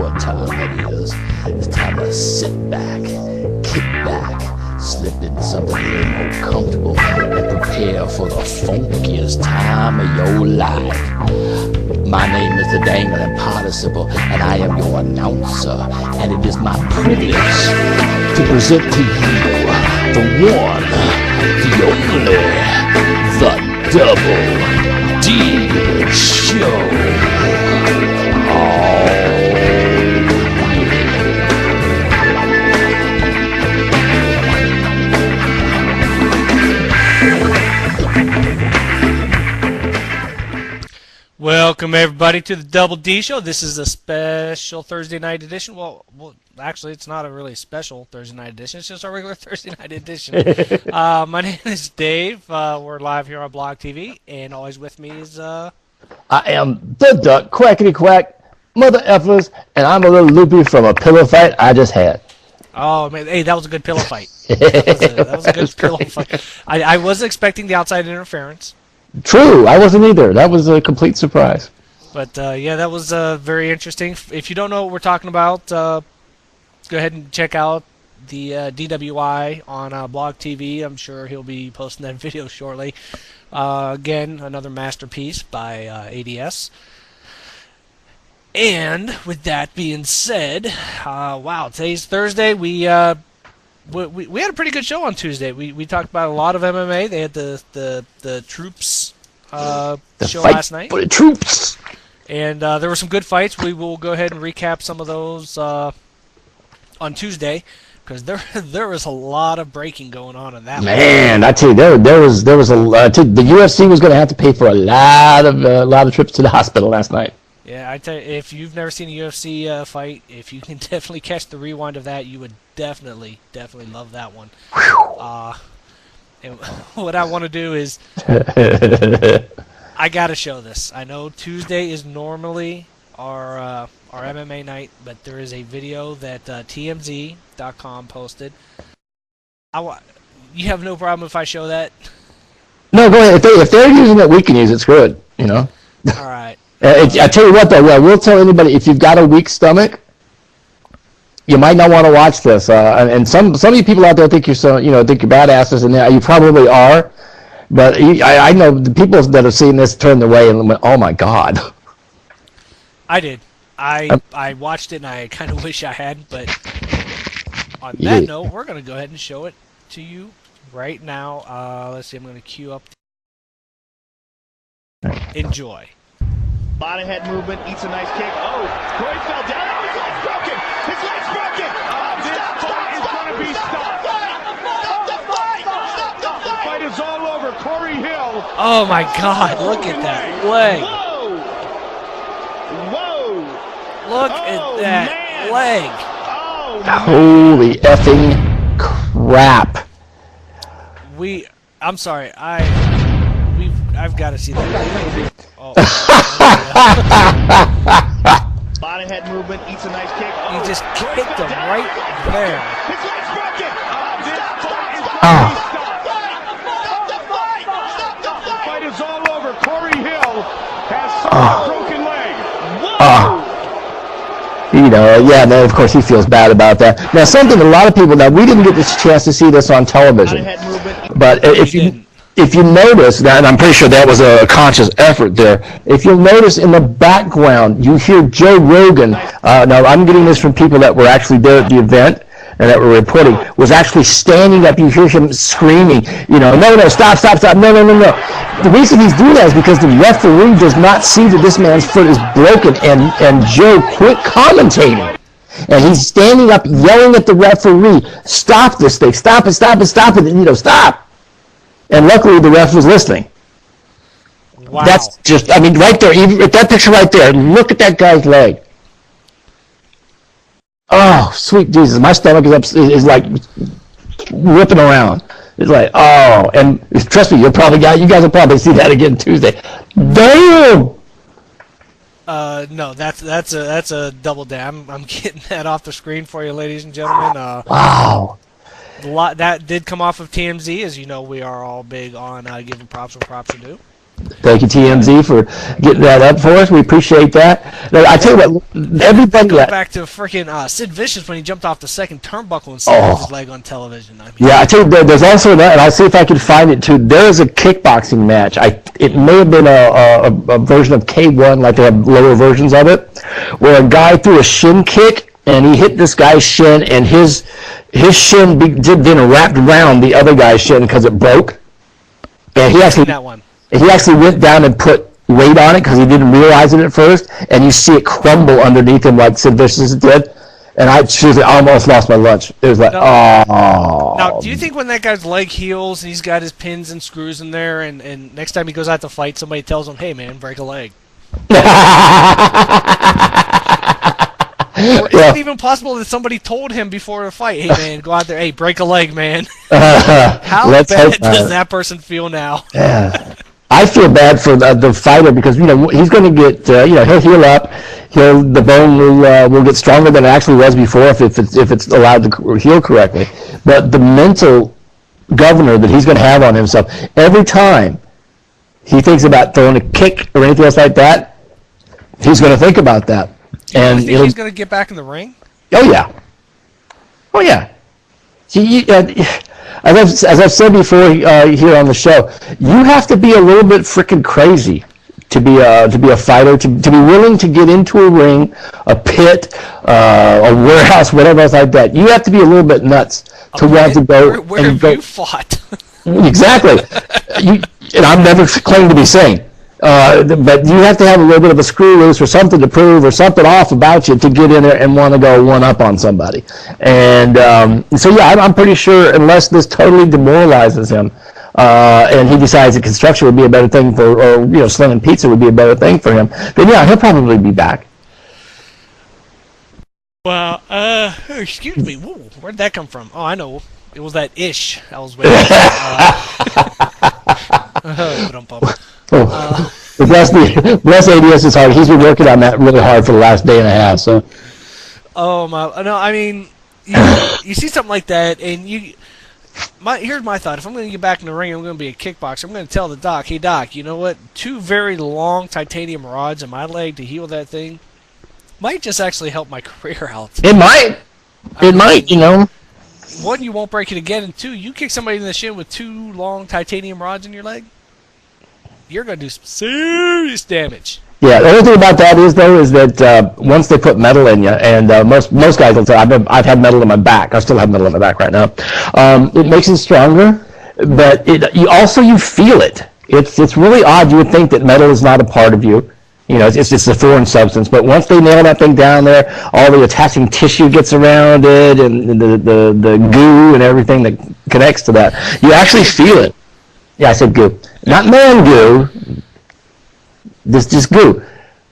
sure tell them it is. It's time to sit back, kick back, slip into something a little more comfortable, and prepare for the funkiest time of your life. My name is the Dangling Participle, and I am your announcer, and it is my privilege to present to you the one, the only, the Double D Show. Welcome everybody to the Double D Show. This is a special Thursday night edition. Well, actually, it's not a really special Thursday night edition. It's just a regular Thursday night edition. My name is Dave. We're live here on Blog TV, and always with me is I am the Duck, quackity quack, mother effers, and I'm a little loopy from a pillow fight I just had. Oh man, hey, that was a good pillow fight. That was a good pillow fight. I wasn't expecting the outside interference. True, I wasn't either. That was a complete surprise. But yeah, that was very interesting. If you don't know what we're talking about, go ahead and check out the DWI on Blog TV. I'm sure he'll be posting that video shortly. Again, another masterpiece by ADS. And with that being said, wow, today's Thursday. We had a pretty good show on Tuesday. We talked about a lot of MMA. They had the troops show last night. For the troops. And there were some good fights. We will go ahead and recap some of those on Tuesday, because there was a lot of breaking going on in that. Man, I tell you, there was a the UFC was going to have to pay for a lot of trips to the hospital last night. Yeah, I tell you, if you've never seen a UFC fight, if you can definitely catch the rewind of that, you would definitely love that one. And what I want to do is, I gotta show this. I know Tuesday is normally our MMA night, but there is a video that TMZ.com posted. You have no problem if I show that? No, go ahead. If they're using it, we can use it. Screw it. You know. All right. I tell you what, though, I will tell anybody, if you've got a weak stomach, you might not want to watch this. And some of you people out there think you're think you're badasses, and you probably are. But I know the people that have seen this turned away and went, "Oh my God!" I did. I watched it, and I kind of wish I had. But on that note, we're going to go ahead and show it to you right now. Let's see. I'm going to queue up. Enjoy. Bottom head movement, eats a nice kick. Oh, Corey fell down. Oh, his leg's broken. His leg's broken. This fight is going to be stopped. Stop the fight. Stop the fight. The fight is all over. Corey Hill. Oh my God! Look at that leg. Whoa. Look at that leg. Holy effing crap! I'm sorry. I've got to see that. Oh. Bottom head movement, eats a nice kick. He just kicked him right there. His leg's broken. This fight is going to be stopped. Stop the fight. Stop the fight. The fight is all over. Corey Hill has a broken leg. Whoa. No, of course he feels bad about that. Now, something a lot of people, we didn't get this chance to see this on television, but if you notice that, and I'm pretty sure that was a conscious effort there, if you'll notice in the background, you hear Joe Rogan. Now, I'm getting this from people that were actually there at the event and that were reporting, was actually standing up. You hear him screaming, no, stop, no. The reason he's doing that is because the referee does not see that this man's foot is broken, and Joe quit commentating. And he's standing up yelling at the referee, stop this thing, stop it, stop. And luckily, the ref was listening. Wow. That's just, right there, even that picture right there, look at that guy's leg. Oh, sweet Jesus, my stomach is like whipping around. It's like, oh, and trust me, you guys will probably see that again Tuesday. Damn! No, that's a double down. I'm getting that off the screen for you, ladies and gentlemen. Wow. That did come off of TMZ, as you know. We are all big on giving props when props are due. Thank you, TMZ, for getting that up for us. We appreciate that. Now, I tell you what, everybody... Go back to freaking Sid Vicious when he jumped off the second turnbuckle and snapped his leg on television. I mean, yeah, I tell you, there's also that, and I'll see if I can find it too. There is a kickboxing match. It may have been a version of K1, like they have lower versions of it, where a guy threw a shin kick, and he hit this guy's shin, and his shin then wrapped around the other guy's shin because it broke. And he actually went down and put weight on it because he didn't realize it at first, and you see it crumble underneath him like Sid Vicious did. And I almost lost my lunch. It was like, oh. Now, do you think when that guy's leg heals and he's got his pins and screws in there, and next time he goes out to fight, somebody tells him, hey, man, break a leg? Or is it even possible that somebody told him before the fight, hey, man, go out there, hey, break a leg, man? How bad does that person feel now? Yeah. I feel bad for the fighter because, he's going to get, he'll heal up. The bone will get stronger than it actually was before if it's allowed to heal correctly. But the mental governor that he's going to have on himself, every time he thinks about throwing a kick or anything else like that, he's going to think about that. And you think he's going to get back in the ring? Oh, yeah. Oh, yeah. As I've said before here on the show, you have to be a little bit freaking crazy to be a fighter, to be willing to get into a ring, a pit, a warehouse, whatever else like that. You have to be a little bit nuts to want to go. Where have you fought? Exactly. And I've never claimed to be sane. But you have to have a little bit of a screw loose or something to prove or something off about you to get in there and want to go one up on somebody. And so, yeah, I'm pretty sure unless this totally demoralizes him and he decides that construction would be a better thing or slinging pizza would be a better thing for him, then, yeah, he'll probably be back. Well, excuse me. Whoa, where did that come from? Oh, I know. It was that ish I was waiting for. Bless ADS's heart. He's been working on that really hard for the last day and a half. So. Oh my! No, I mean, you see something like that, and here's my thought. If I'm going to get back in the ring, I'm going to be a kickboxer. I'm going to tell the doc, hey doc, you know what? 2 very long titanium rods in my leg to heal that thing might just actually help my career out. It might. It might. One, you won't break it again, and 2, you kick somebody in the shin with 2 long titanium rods in your leg, you're going to do some serious damage. Yeah, the only thing about that is that once they put metal in you, and most guys will tell, I've had metal in my back. I still have metal in my back right now. It makes it stronger, but you feel it. It's really odd. You would think that metal is not a part of you. It's just a foreign substance. But once they nail that thing down there, all the attaching tissue gets around it, and the goo and everything that connects to that, you actually feel it. Yeah, I said goo. Not man goo. Just goo.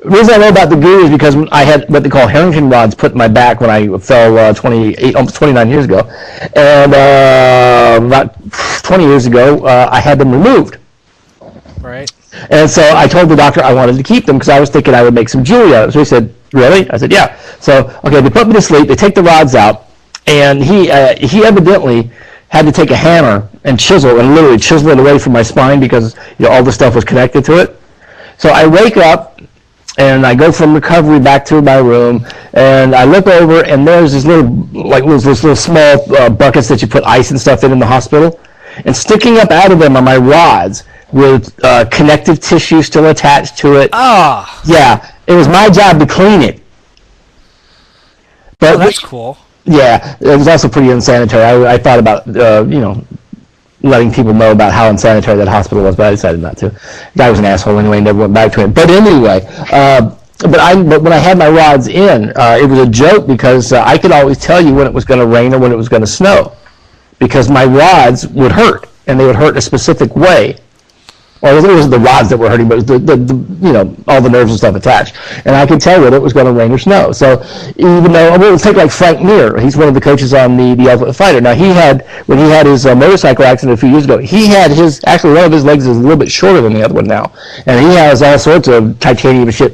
The reason I know about the goo is because I had what they call Harrington rods put in my back when I fell almost 29 years ago. And about 20 years ago, I had them removed. Right. And so I told the doctor I wanted to keep them because I was thinking I would make some jewelry out of it. So he said, really? I said, yeah. So, okay, they put me to sleep. They take the rods out. And he evidently had to take a hammer and chisel and literally chisel it away from my spine because all the stuff was connected to it. So I wake up and I go from recovery back to my room and I look over and there's this little small buckets that you put ice and stuff in the hospital, and sticking up out of them are my rods with connective tissue still attached to it. Ah. Yeah, it was my job to clean it. But that's cool. Yeah, it was also pretty unsanitary. I thought about letting people know about how unsanitary that hospital was, but I decided not to. The guy was an asshole anyway, never went back to him. But anyway, but when I had my rods in, it was a joke because I could always tell you when it was going to rain or when it was going to snow, because my rods would hurt, and they would hurt in a specific way. Or it wasn't the rods that were hurting, but it was all the nerves and stuff attached. And I could tell whether it was going to rain or snow. So even though, let's take like Frank Mir. He's one of the coaches on the Ultimate Fighter. Now when he had his motorcycle accident a few years ago, he had actually one of his legs is a little bit shorter than the other one now. And he has all sorts of titanium shit